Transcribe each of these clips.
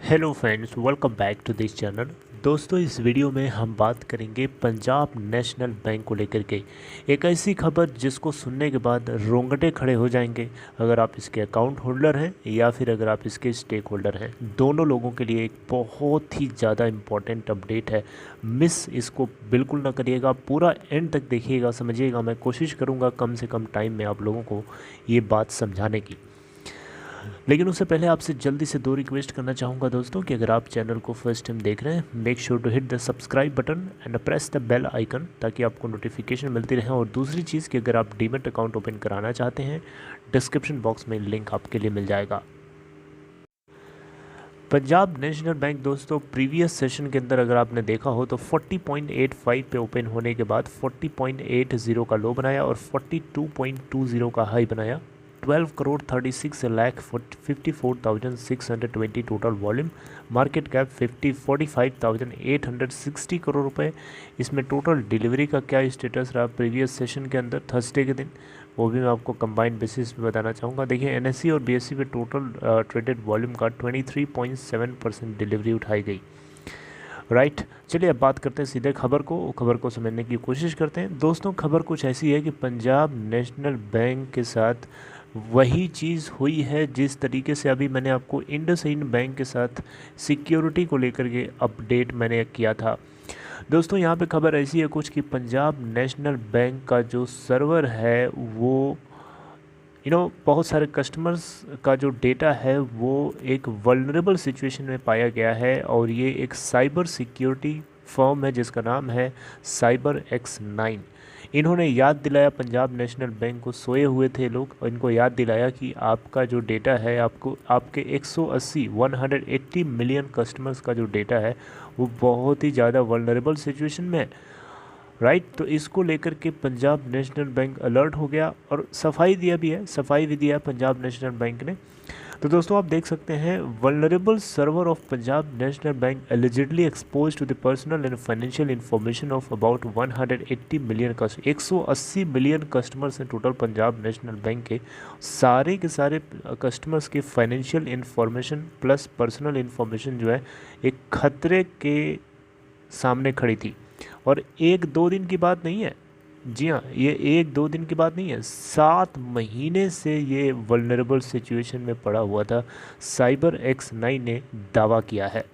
Hello friends, welcome back to this channel. दोस्तों, इस video में हम बात करेंगे पंजाब नेशनल बैंक को लेकर के एक ऐसी खबर जिसको सुनने के बाद रोंगटे खड़े हो जाएंगे। अगर आप इसके अकाउंट होल्डर हैं या फिर अगर आप इसके स्टेक होल्डर हैं, दोनों लोगों के लिए एक बहुत ही ज़्यादा इम्पॉर्टेंट अपडेट है। मिस इसको बिल्कुल ना करिएगा, पूरा एंड तक देखिएगा, समझिएगा। मैं कोशिश करूँगा कम से कम टाइम में आप लोगों को ये बात समझाने की। लेकिन उससे पहले आपसे जल्दी से दो रिक्वेस्ट करना चाहूँगा दोस्तों कि अगर आप चैनल को फर्स्ट टाइम देख रहे हैं, make sure to hit the subscribe button and press the bell icon, ताकि आपको नोटिफिकेशन मिलती रहे। और दूसरी चीज़ कि अगर आप डीमैट अकाउंट ओपन कराना चाहते हैं, डिस्क्रिप्शन बॉक्स में लिंक आपके लिए मिल जाएगा। पंजाब नेशनल बैंक दोस्तों, प्रीवियस सेशन के अंदर अगर आपने देखा हो तो 40.85 पे ओपन होने के बाद 40.80 का लो बनाया और 42.20 का हाई बनाया। 12 crore 36 lakh 54,620 total volume, market cap 45,860 crore रुपए। इसमें टोटल डिलीवरी का क्या स्टेटस रहा प्रीवियस सेशन के अंदर थर्सडे के दिन, वो भी मैं आपको कंबाइंड बेसिस पे बताना चाहूँगा। देखिए, एनएससी और बीएससी पे टोटल ट्रेडेड वॉल्यूम का 23.7% डिलीवरी उठाई गई। राइट, चलिए अब बात करते हैं सीधे खबर को समझने की कोशिश करते हैं। दोस्तों, खबर कुछ ऐसी है कि पंजाब नेशनल बैंक के साथ वही चीज़ हुई है जिस तरीके से अभी मैंने आपको इंडसइंड बैंक के साथ सिक्योरिटी को लेकर के अपडेट मैंने किया था। दोस्तों, यहाँ पे खबर ऐसी है कुछ कि पंजाब नेशनल बैंक का जो सर्वर है वो बहुत सारे कस्टमर्स का जो डेटा है वो एक वल्नरेबल सिचुएशन में पाया गया है। और ये एक साइबर सिक्योरिटी फर्म है जिसका नाम है CyberX9। इन्होंने याद दिलाया पंजाब नेशनल बैंक को, सोए हुए थे लोग, और इनको याद दिलाया कि आपका जो डेटा है, आपको आपके 180 मिलियन कस्टमर्स का जो डेटा है वो बहुत ही ज़्यादा वल्नरेबल सिचुएशन में है। राइट, तो इसको लेकर के पंजाब नेशनल बैंक अलर्ट हो गया और सफाई भी दिया पंजाब नेशनल बैंक ने। तो दोस्तों, आप देख सकते हैं, vulnerable server of Punjab National Bank allegedly expose to the personal and financial information of about 180 million customer. 180 million customers हैं टोटल पंजाब नेशनल बैंक के सारे कस्टमर्स के financial information plus personal information जो है एक खतरे के सामने खड़ी थी। और एक दो दिन की बात नहीं है, जी हाँ, ये एक दो दिन की बात नहीं है, 7 महीने से ये वल्नरेबल सिचुएशन में पड़ा हुआ था, CyberX9 ने दावा किया है।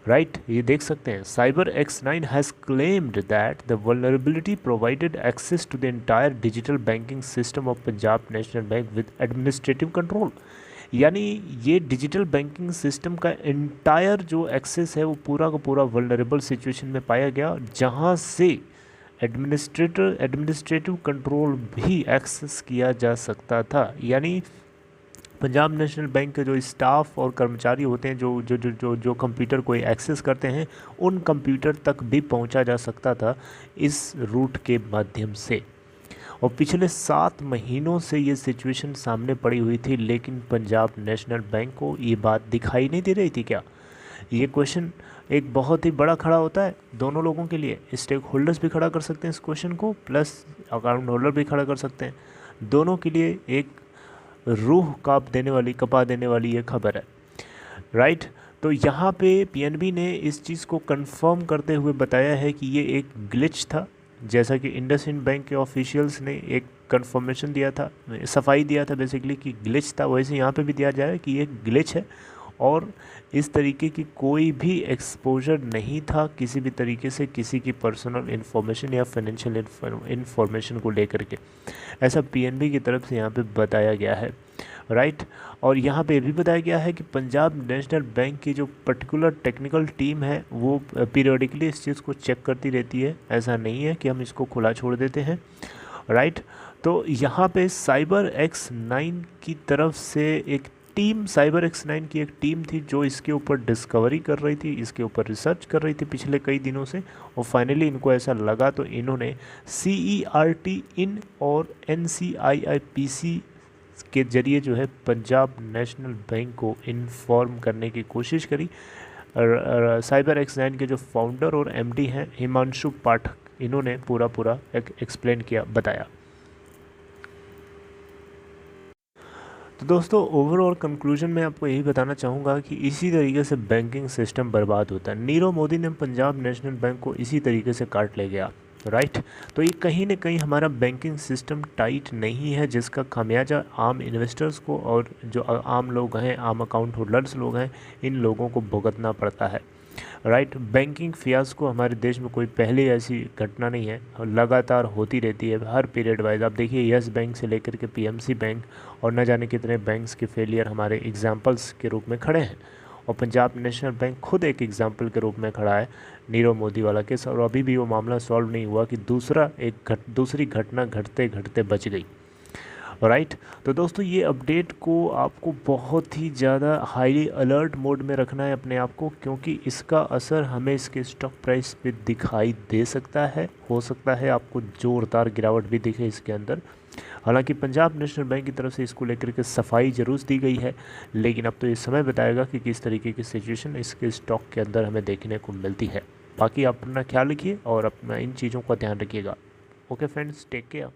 राइट, ये देख सकते हैं, CyberX9 has claimed that the vulnerability provided access to the entire digital banking system of Punjab National Bank with administrative control. यानी ये डिजिटल बैंकिंग सिस्टम का एंटायर जो एक्सेस है वो पूरा का पूरा वल्नरेबल सिचुएशन में पाया गया, जहाँ से एडमिनिस्ट्रेटिव कंट्रोल भी एक्सेस किया जा सकता था। यानी पंजाब नेशनल बैंक के जो स्टाफ और कर्मचारी होते हैं, जो कंप्यूटर को एक्सेस करते हैं, उन कंप्यूटर तक भी पहुंचा जा सकता था इस रूट के माध्यम से। और पिछले 7 महीनों से ये सिचुएशन सामने पड़ी हुई थी, लेकिन पंजाब नेशनल बैंक को ये बात दिखाई नहीं दे रही थी क्या? ये क्वेश्चन एक बहुत ही बड़ा खड़ा होता है दोनों लोगों के लिए। स्टेक होल्डर्स भी खड़ा कर सकते हैं इस क्वेश्चन को, प्लस अकाउंट होल्डर भी खड़ा कर सकते हैं। दोनों के लिए एक रूह कपा देने वाली ये खबर है। राइट, तो यहाँ पे पीएनबी ने इस चीज़ को कंफर्म करते हुए बताया है कि ये एक ग्लिच था। जैसा कि इंडसइंड बैंक के ऑफिशियल्स ने एक कंफर्मेशन दिया था, सफाई दिया था बेसिकली कि ग्लिच था, वैसे यहाँ पे भी दिया जा रहा है कि ये ग्लिच है और इस तरीके की कोई भी एक्सपोजर नहीं था किसी भी तरीके से किसी की पर्सनल इन्फॉर्मेशन या फाइनेंशियल इन्फॉर्मेशन को लेकर के। ऐसा पीएनबी की तरफ से यहाँ पे बताया गया है। राइट, और यहाँ पे भी बताया गया है कि पंजाब नेशनल बैंक की जो पर्टिकुलर टेक्निकल टीम है वो पीरियडिकली इस चीज़ को चेक करती रहती है। ऐसा नहीं है कि हम इसको खुला छोड़ देते हैं। राइट, तो यहाँ पे CyberX9 की तरफ से एक टीम, CyberX9 की एक टीम थी जो इसके ऊपर डिस्कवरी कर रही थी, इसके ऊपर रिसर्च कर रही थी पिछले कई दिनों से। और फाइनली इनको ऐसा लगा तो इन्होंने CERT इन और NCIIPC के जरिए जो है पंजाब नेशनल बैंक को इन्फॉर्म करने की कोशिश करी। CyberX9 के जो फाउंडर और MD हैं हिमांशु पाठक, इन्होंने पूरा एक्सप्लेन किया, बताया। तो दोस्तों ओवरऑल कंक्लूजन में आपको यही बताना चाहूँगा कि इसी तरीके से बैंकिंग सिस्टम बर्बाद होता है। नीरव मोदी ने पंजाब नेशनल बैंक को इसी तरीके से काट ले गया, राइट। तो ये कहीं ना कहीं हमारा बैंकिंग सिस्टम टाइट नहीं है, जिसका खामियाजा आम इन्वेस्टर्स को और जो आम लोग हैं, आम अकाउंट होल्डर्स लोग हैं, इन लोगों को भुगतना पड़ता है, राइट। बैंकिंग फियास्को हमारे देश में कोई पहले ऐसी घटना नहीं है, लगातार होती रहती है हर पीरियड वाइज। आप देखिए यस बैंक से लेकर के पीएमसी बैंक और न जाने कितने बैंक्स के फेलियर हमारे एग्जाम्पल्स के रूप में खड़े हैं, और पंजाब नेशनल बैंक खुद एक एग्जाम्पल के रूप में खड़ा है, नीरव मोदी वाला केस। और अभी भी वो मामला सॉल्व नहीं हुआ कि दूसरी घटना घटते घटते बच गई, राइट। तो दोस्तों ये अपडेट को आपको बहुत ही ज़्यादा हाईली अलर्ट मोड में रखना है अपने आप को, क्योंकि इसका असर हमें इसके स्टॉक प्राइस पे दिखाई दे सकता है। हो सकता है आपको जोरदार गिरावट भी दिखे इसके अंदर। हालांकि पंजाब नेशनल बैंक की तरफ से इसको लेकर के सफाई जरूर दी गई है, लेकिन अब तो ये समय बताएगा कि किस तरीके की सिचुएशन इसके स्टॉक के अंदर हमें देखने को मिलती है। बाकी आप अपना ख्याल रखिए और अपना इन चीज़ों का ध्यान रखिएगा। Okay friends, take care.